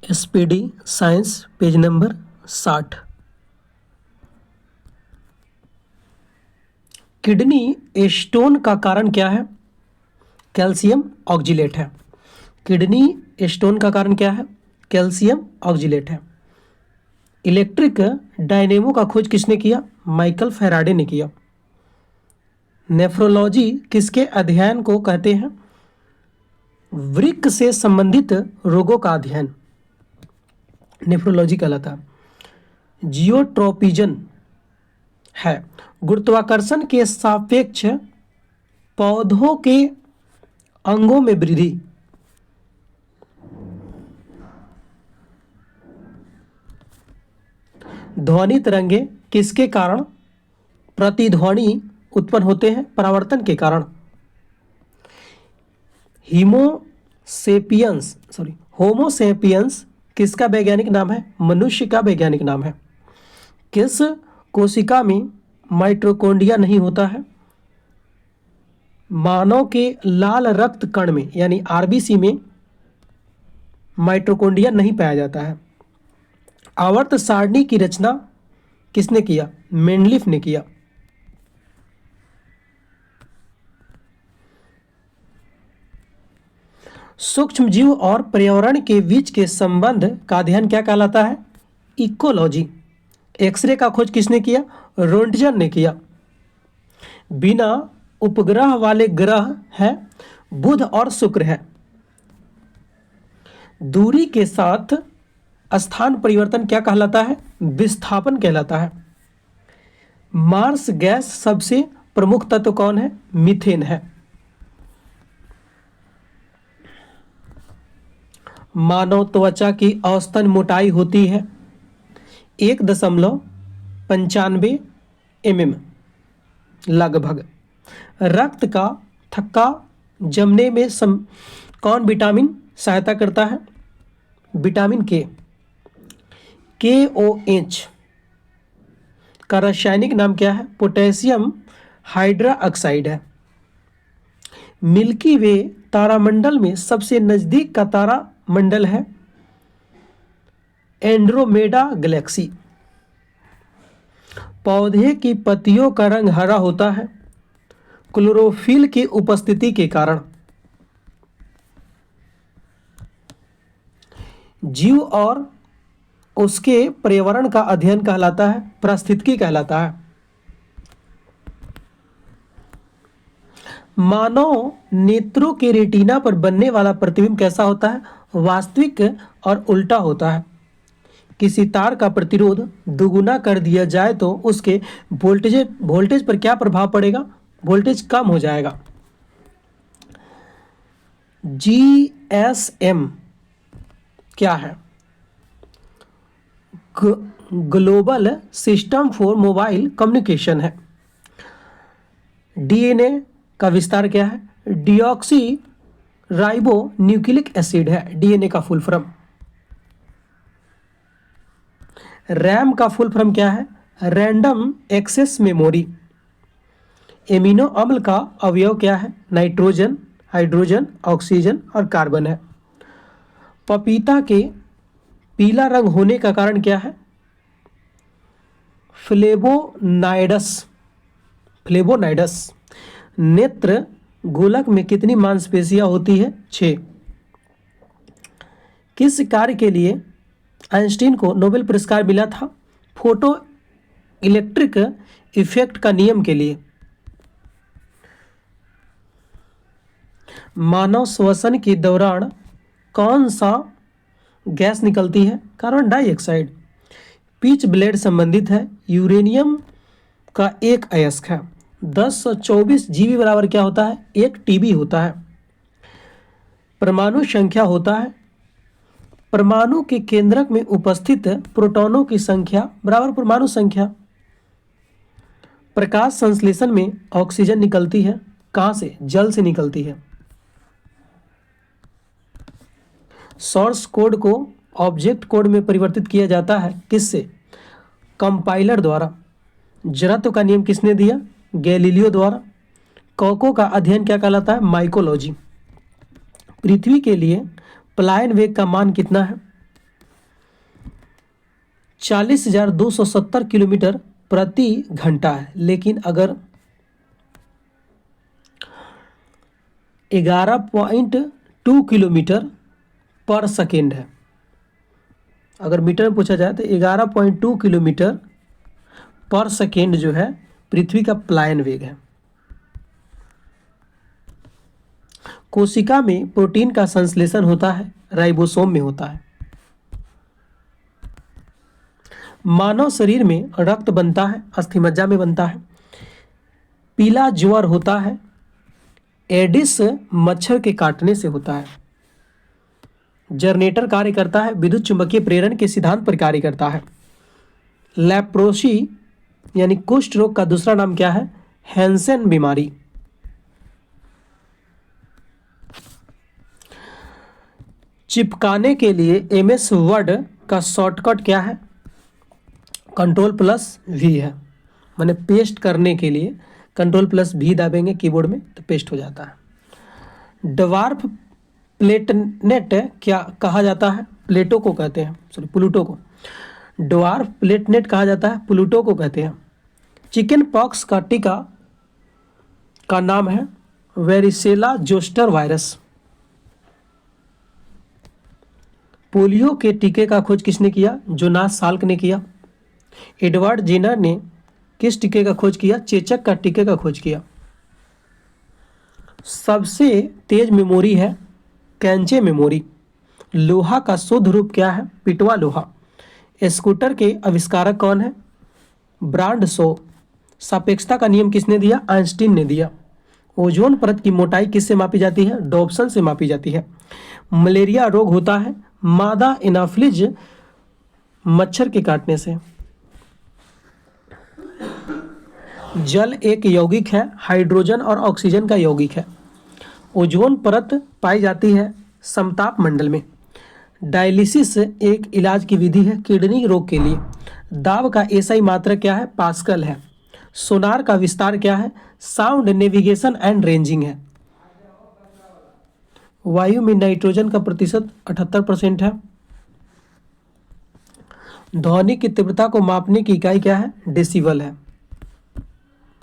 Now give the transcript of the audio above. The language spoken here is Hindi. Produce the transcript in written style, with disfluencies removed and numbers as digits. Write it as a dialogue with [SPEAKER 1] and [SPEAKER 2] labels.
[SPEAKER 1] SPD science page number 60। Kidney stone का कारण क्या है? कैल्शियम ऑक्जिलेट है। किडनी स्टोन का कारण क्या है? कैल्शियम ऑक्जिलेट है। इलेक्ट्रिक डायनेमो का खोज किसने किया? माइकल फैराडे ने किया। नेफ्रोलॉजी किसके अध्ययन को कहते हैं? वृक्क से संबंधित रोगों का अध्ययन नेफ्रोलॉजी कहलाता है। जियोट्रोपिजन है गुरुत्वाकर्षण के सापेक्ष पौधों के अंगों में वृद्धि। ध्वनि तरंगे किसके कारण प्रतिध्वनि उत्पन्न होते हैं? परावर्तन के कारण। होमोसेपियंस किसका वैज्ञानिक नाम है? मनुष्य का वैज्ञानिक नाम है। किस कोशिका में माइटोकॉन्ड्रिया नहीं होता है? मानव के लाल रक्त कण में यानी आरबीसी में माइटोकॉन्ड्रिया नहीं पाया जाता है। आवर्त सारणी की रचना किसने किया? मेंडलीफ ने किया। सूक्ष्म जीव और पर्यावरण के बीच के संबंध का अध्ययन क्या कहलाता है? इकोलॉजी। एक्सरे का खोज किसने किया? रोंटगन ने किया। बिना उपग्रह वाले ग्रह हैं बुध और शुक्र है। दूरी के साथ स्थान परिवर्तन क्या कहलाता है? विस्थापन कहलाता है। मार्स गैस सबसे प्रमुख तत्व कौन है? मीथेन है। मानव त्वचा की औसतन मोटाई होती है 1.95 mm लगभग। रक्त का थक्का जमने में कौन विटामिन सहायता करता है? विटामिन के। KOH का रासायनिक नाम क्या है? पोटेशियम हाइड्रोक्साइड है। मिल्की वे तारामंडल में सबसे नजदीक का तारा मंडल है एंड्रोमेडा गैलेक्सी। पौधे की पत्तियों का रंग हरा होता है क्लोरोफिल की उपस्थिति के कारण। जीव और उसके पर्यावरण का अध्ययन कहलाता है पारिस्थितिकी कहलाता है। मानव नेत्रों के रेटिना पर बनने वाला प्रतिबिंब कैसा होता है? वास्तविक और उल्टा होता है। किसी तार का प्रतिरोध दुगुना कर दिया जाए तो उसके वोल्टेज पर क्या प्रभाव पड़ेगा? वोल्टेज कम हो जाएगा। GSM क्या है? Global system for mobile communication है। DNA का विस्तार क्या है? डिऑक्सी राइबो न्यूक्लिक एसिड है DNA का फुल फॉर्म। रैम का फुल फॉर्म क्या है? Random access memory. एमिनो अम्ल का अवयव क्या है? नाइट्रोजन, हाइड्रोजन, ऑक्सीजन और कार्बन है। पपीता के पीला रंग होने का कारण क्या है? फ्लेवोनाइड्स। नेत्र गोलक में कितनी मांसपेशियां होती है? 6। किस कार्य के लिए आइंस्टीन को नोबेल पुरस्कार मिला था? फोटो इलेक्ट्रिक इफेक्ट का नियम के लिए। मानव श्वसन के दौरान कौन सा गैस निकलती है? Carbon dioxide. पिच ब्लेड संबंधित है यूरेनियम का एक अयस्क है। 1024 GB बराबर क्या होता है? 1 TB होता है। परमाणु संख्या होता है परमाणु के केंद्रक में उपस्थित प्रोटॉनों की संख्या बराबर परमाणु संख्या। प्रकाश संश्लेषण में ऑक्सीजन निकलती है कहाँ से? जल से निकलती है। सोर्स कोड को ऑब्जेक्ट कोड में परिवर्तित किया जाता है किससे? कंपाइलर द्वारा। जड़त्व का नियम किसने दिया? गैलीलियो द्वारा। कॉको का अध्ययन क्या कहलाता है? माइकोलॉजी। पृथ्वी के लिए पलायन वेग का मान कितना है? 40,270 किलोमीटर प्रति घंटा है, लेकिन अगर 11.2 किलोमीटर पर सेकेंड है, अगर मीटर में पूछा जाए तो 11.2 किलोमीटर पर सेकेंड जो है पृथ्वी का प्लायन वेग है। कोशिका में प्रोटीन का संश्लेषण होता है, राइबोसोम में होता है। मानव शरीर में रक्त बनता है, अस्थिमज्जा में बनता है। पीला ज्वर होता है, एडिस मच्छर के काटने से होता है। जनरेटर कार्य करता है, विद्युत चुंबकीय प्रेरण के सिद्धांत पर कार्य करता है। लेप्रोसी यानी कुष्ठ रोग का दूसरा नाम क्या है? हैंसेन बीमारी। चिपकाने के लिए एमएस वर्ड का शॉर्टकट क्या है? Ctrl+V है। माने पेस्ट करने के लिए Ctrl+V दाबेंगे कीबोर्ड में तो पेस्ट हो जाता है। ड्वार्फ प्लेटनेट क्या कहा जाता है? प्लेटो को कहते हैं, सॉरी प्लूटो को। ड्वार्फ प्लेटनेट कहा जाता है, प्लूटो को कहते हैं। चिकन पॉक्स का टीका का नाम है वेरिसेला जोस्टर वायरस। पोलियो के टीके का खोज किसने किया? जोनास साल्क ने किया। एडवर्ड जेनर ने किस टीके का खोज किया? चेचक का टीके का खोज किया। सबसे तेज मेमोरी है कैंचे मेमोरी। लोहा का शुद्ध रूप क्या है? पिटवा लोहा। स्कूटर के आविष्कारक कौन है? Brand show. सापेक्षता का नियम किसने दिया? आइंस्टीन ने दिया। ओजोन परत की मोटाई किससे मापी जाती है? डॉप्सन से मापी जाती है। मलेरिया रोग होता है मादा एनाफिलिज मच्छर के काटने से। जल एक यौगिक है, हाइड्रोजन और ऑक्सीजन का यौगिक है। ओजोन परत पाई जाती है समताप मंडल में। डायलिसिस एक इलाज की विधि है किडनी रोग के लिए। दाब का एसआई मात्रक क्या है? पास्कल है। सोनार का विस्तार क्या है? साउंड नेविगेशन एंड रेंजिंग है। वायु में नाइट्रोजन का प्रतिशत 78% है। ध्वनि की तीव्रता को मापने की इकाई क्या है? डेसिबल है।